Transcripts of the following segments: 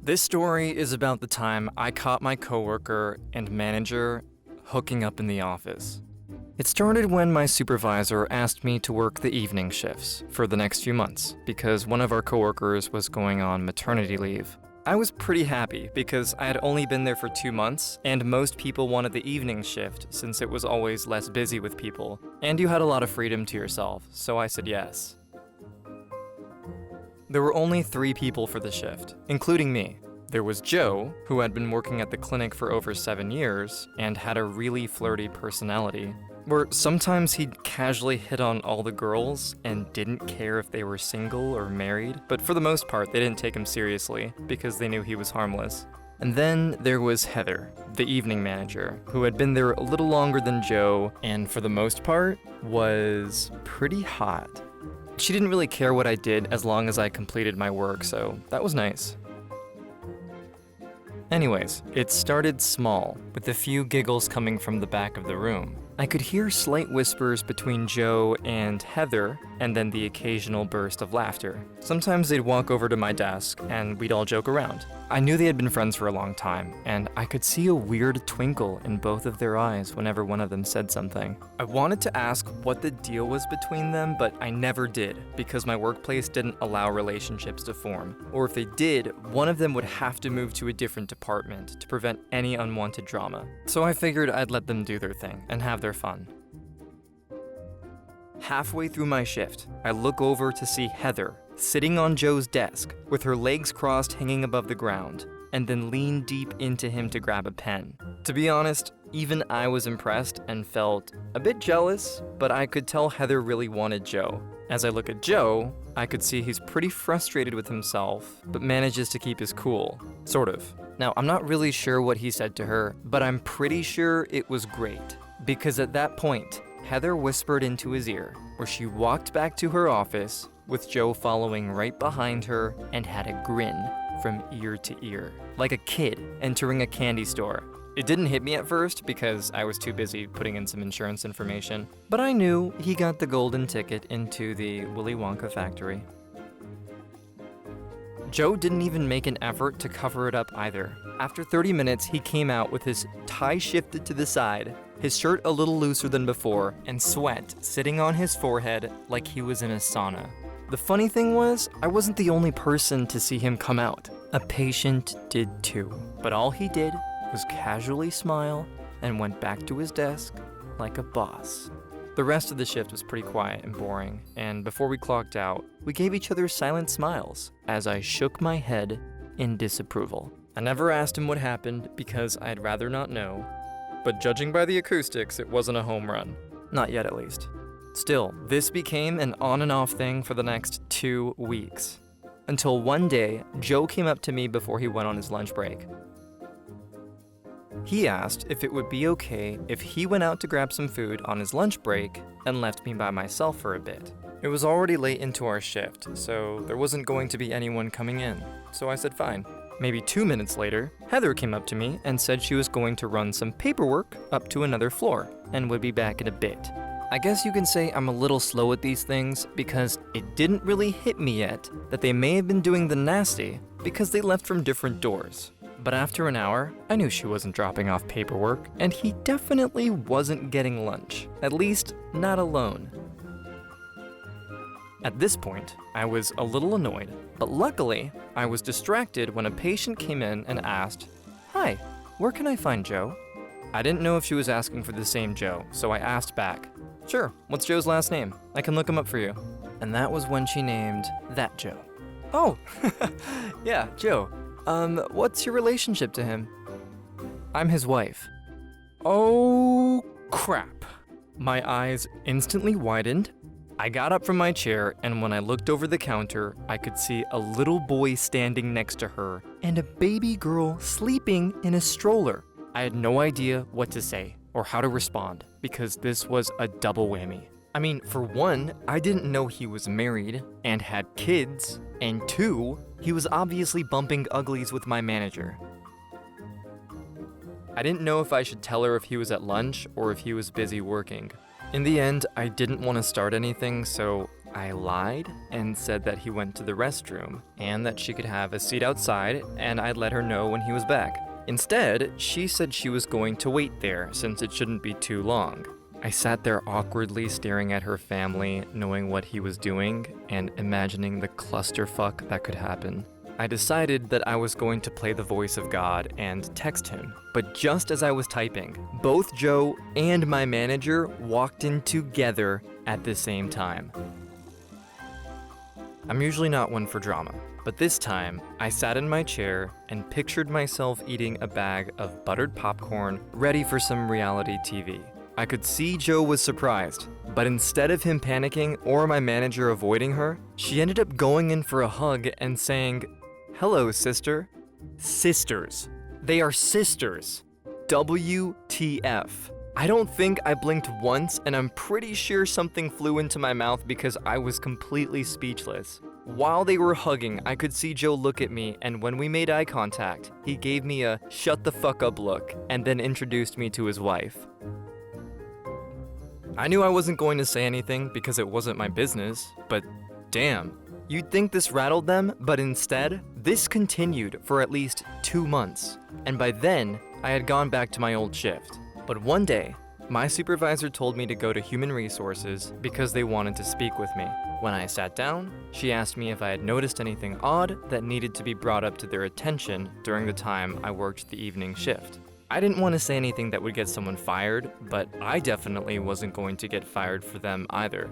This story is about the time I caught my coworker and manager hooking up in the office. It started when my supervisor asked me to work the evening shifts for the next few months because one of our coworkers was going on maternity leave. I was pretty happy because I had only been there for 2 months and most people wanted the evening shift since it was always less busy with people and you had a lot of freedom to yourself, so I said yes. There were only 3 people for the shift, including me. There was Joe, who had been working at the clinic for over 7 years and had a really flirty personality, where sometimes he'd casually hit on all the girls and didn't care if they were single or married, but for the most part they didn't take him seriously because they knew he was harmless. And then there was Heather, the evening manager, who had been there a little longer than Joe and for the most part was pretty hot. She didn't really care what I did as long as I completed my work, so that was nice. Anyways, it started small, with a few giggles coming from the back of the room. I could hear slight whispers between Joe and Heather, and then the occasional burst of laughter. Sometimes they'd walk over to my desk, and we'd all joke around. I knew they had been friends for a long time, and I could see a weird twinkle in both of their eyes whenever one of them said something. I wanted to ask what the deal was between them, but I never did, because my workplace didn't allow relationships to form. Or if they did, one of them would have to move to a different department to prevent any unwanted drama. So I figured I'd let them do their thing and have their fun. Halfway through my shift, I look over to see Heather sitting on Joe's desk with her legs crossed hanging above the ground, and then lean deep into him to grab a pen. To be honest, even I was impressed and felt a bit jealous, but I could tell Heather really wanted Joe. As I look at Joe, I could see he's pretty frustrated with himself, but manages to keep his cool. Sort of. Now, I'm not really sure what he said to her, but I'm pretty sure it was great. Because at that point, Heather whispered into his ear, where she walked back to her office, with Joe following right behind her and had a grin from ear to ear, like a kid entering a candy store. It didn't hit me at first because I was too busy putting in some insurance information, but I knew he got the golden ticket into the Willy Wonka factory. Joe didn't even make an effort to cover it up either. After 30 minutes, he came out with his tie shifted to the side, his shirt a little looser than before, and sweat sitting on his forehead like he was in a sauna. The funny thing was, I wasn't the only person to see him come out. A patient did too. But all he did was casually smile and went back to his desk like a boss. The rest of the shift was pretty quiet and boring, and before we clocked out, we gave each other silent smiles as I shook my head in disapproval. I never asked him what happened because I'd rather not know, but judging by the acoustics, it wasn't a home run. Not yet, at least. Still, this became an on and off thing for the next 2 weeks. Until one day, Joe came up to me before he went on his lunch break. He asked if it would be okay if he went out to grab some food on his lunch break and left me by myself for a bit. It was already late into our shift, so there wasn't going to be anyone coming in, so I said fine. Maybe 2 minutes later, Heather came up to me and said she was going to run some paperwork up to another floor and would be back in a bit. I guess you can say I'm a little slow at these things because it didn't really hit me yet that they may have been doing the nasty because they left from different doors. But after an hour, I knew she wasn't dropping off paperwork, and he definitely wasn't getting lunch, at least not alone. At this point, I was a little annoyed, but luckily, I was distracted when a patient came in and asked, "Hi, where can I find Joe?" I didn't know if she was asking for the same Joe, so I asked back, "Sure, what's Joe's last name? I can look him up for you." And that was when she named that Joe. "Oh, yeah, Joe. What's your relationship to him?" "I'm his wife." Oh, crap. My eyes instantly widened. I got up from my chair, and when I looked over the counter, I could see a little boy standing next to her and a baby girl sleeping in a stroller. I had no idea what to say or how to respond because this was a double whammy. I mean, for one, I didn't know he was married and had kids, and 2, he was obviously bumping uglies with my manager. I didn't know if I should tell her if he was at lunch or if he was busy working. In the end, I didn't want to start anything, so I lied and said that he went to the restroom and that she could have a seat outside and I'd let her know when he was back. Instead, she said she was going to wait there since it shouldn't be too long. I sat there awkwardly staring at her family, knowing what he was doing and imagining the clusterfuck that could happen. I decided that I was going to play the voice of God and text him, but just as I was typing, both Joe and my manager walked in together at the same time. I'm usually not one for drama, but this time I sat in my chair and pictured myself eating a bag of buttered popcorn ready for some reality TV. I could see Joe was surprised, but instead of him panicking or my manager avoiding her, she ended up going in for a hug and saying, "Hello, sister." Sisters. They are sisters. WTF. I don't think I blinked once, and I'm pretty sure something flew into my mouth because I was completely speechless. While they were hugging, I could see Joe look at me, and when we made eye contact, he gave me a shut the fuck up look and then introduced me to his wife. I knew I wasn't going to say anything because it wasn't my business, but damn. You'd think this rattled them, but instead, this continued for at least 2 months. And by then, I had gone back to my old shift. But one day, my supervisor told me to go to Human Resources because they wanted to speak with me. When I sat down, she asked me if I had noticed anything odd that needed to be brought up to their attention during the time I worked the evening shift. I didn't want to say anything that would get someone fired, but I definitely wasn't going to get fired for them either.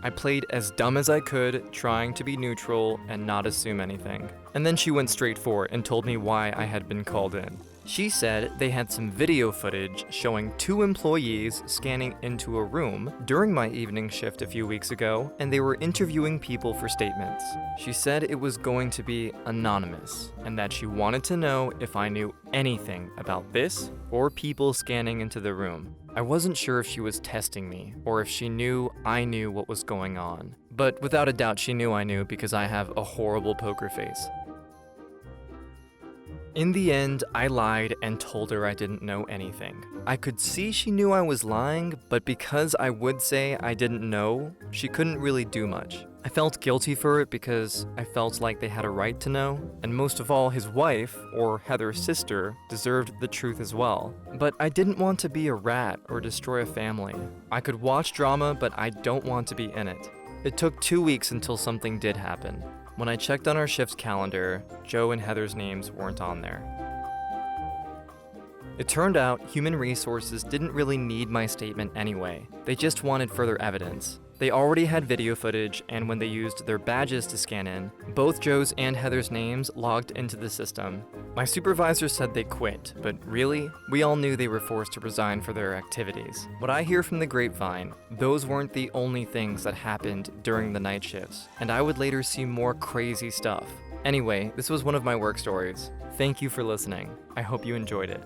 I played as dumb as I could, trying to be neutral and not assume anything. And then she went straight for it and told me why I had been called in. She said they had some video footage showing 2 employees scanning into a room during my evening shift a few weeks ago, and they were interviewing people for statements. She said it was going to be anonymous, and that she wanted to know if I knew anything about this or people scanning into the room. I wasn't sure if she was testing me, or if she knew I knew what was going on. But without a doubt she knew I knew because I have a horrible poker face. In the end, I lied and told her I didn't know anything. I could see she knew I was lying, but because I would say I didn't know, she couldn't really do much. I felt guilty for it because I felt like they had a right to know, and most of all, his wife, or Heather's sister, deserved the truth as well. But I didn't want to be a rat or destroy a family. I could watch drama, but I don't want to be in it. It took 2 weeks until something did happen. When I checked on our shift's calendar, Joe and Heather's names weren't on there. It turned out Human Resources didn't really need my statement anyway. They just wanted further evidence. They already had video footage, and when they used their badges to scan in, both Joe's and Heather's names logged into the system. My supervisor said they quit, but really, we all knew they were forced to resign for their activities. What I hear from the grapevine, those weren't the only things that happened during the night shifts, and I would later see more crazy stuff. Anyway, this was one of my work stories. Thank you for listening. I hope you enjoyed it.